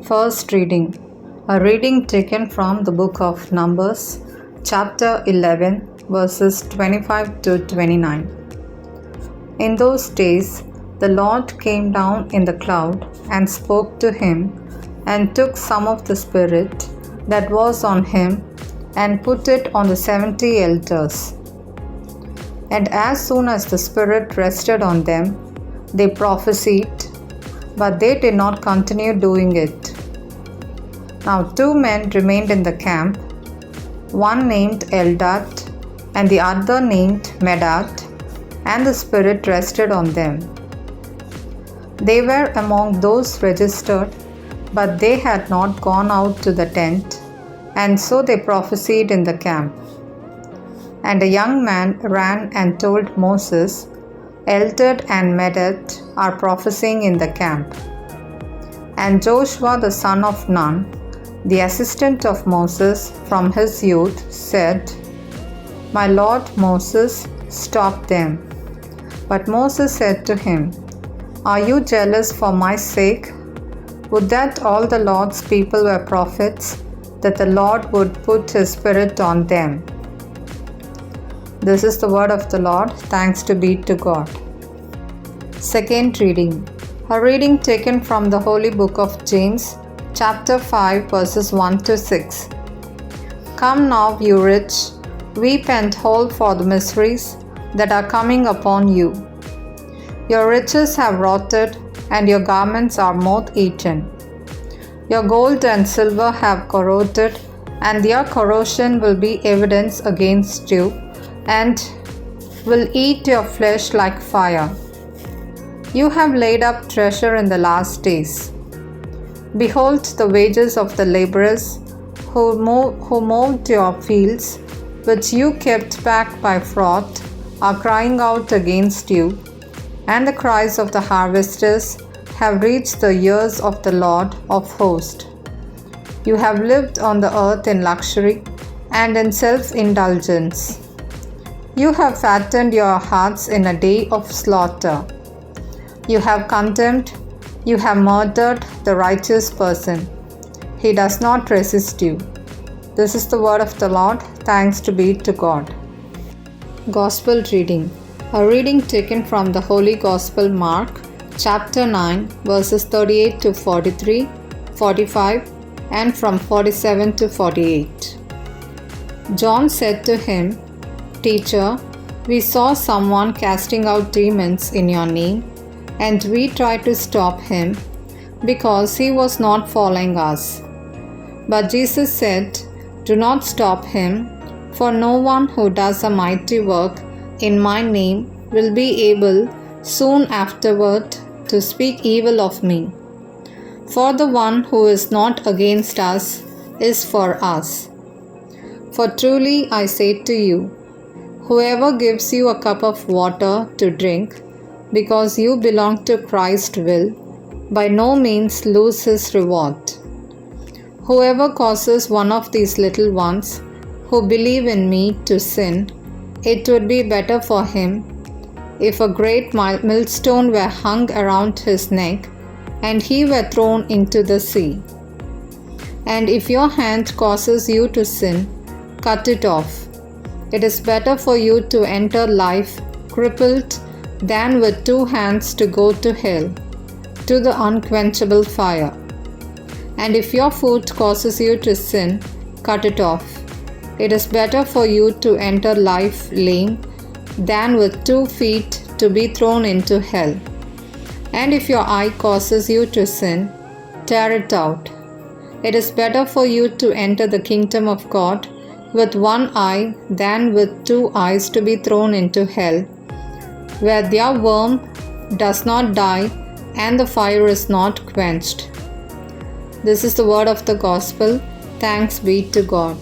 First reading. A reading taken from the book of Numbers, chapter 11, verses 25 to 29. In those days, the Lord came down in the cloud and spoke to him, and took some of the Spirit that was on him, and put it on the 70 elders. And as soon as the Spirit rested on them, they prophesied, but they did not continue doing it. Now 2 men remained in the camp, one named Eldad and the other named Medad, and the Spirit rested on them. They were among those registered, but they had not gone out to the tent, and so they prophesied in the camp. And a young man ran and told Moses, Eldad and Medad are prophesying in the camp. And Joshua the son of Nun, the assistant of Moses from his youth, said, My lord Moses, stop them. But Moses said to him, Are you jealous for my sake? Would that all the Lord's people were prophets, that the Lord would put his Spirit on them. This is the word of the Lord. Thanks be to God. Second reading. A reading taken from the Holy Book of James, chapter 5, verses 1 to 6. Come now, you rich, weep and howl for the miseries that are coming upon you. Your riches have rotted, and your garments are moth-eaten. Your gold and silver have corroded, and their corrosion will be evidence against you, and will eat your flesh like fire. You have laid up treasure in the last days. Behold, the wages of the laborers who mowed your fields, which you kept back by fraud, are crying out against you, and the cries of the harvesters have reached the ears of the Lord of hosts. You have lived on the earth in luxury and in self-indulgence. You have fattened your hearts in a day of slaughter. You have condemned, you have murdered the righteous person. He does not resist you. This is the word of the Lord. Thanks be to God. Gospel reading. A reading taken from the Holy Gospel Mark, chapter 9, verses 38 to 43, 45, and from 47 to 48. John said to him, Teacher, we saw someone casting out demons in your name, and we tried to stop him, because he was not following us. But Jesus said, Do not stop him, for no one who does a mighty work in my name will be able soon afterward to speak evil of me. For the one who is not against us is for us. For truly I say to you, whoever gives you a cup of water to drink, because you belong to Christ, will by no means lose his reward. Whoever causes one of these little ones who believe in me to sin, it would be better for him if a great millstone were hung around his neck, and he were thrown into the sea. And if your hand causes you to sin, cut it off. It is better for you to enter life crippled than with 2 hands to go to hell, to the unquenchable fire. And if your foot causes you to sin, cut it off. It is better for you to enter life lame than with 2 feet to be thrown into hell. And if your eye causes you to sin, tear it out. It is better for you to enter the kingdom of God with 1 eye than with 2 eyes to be thrown into hell, where their worm does not die and the fire is not quenched. This is the word of the gospel. Thanks be to God.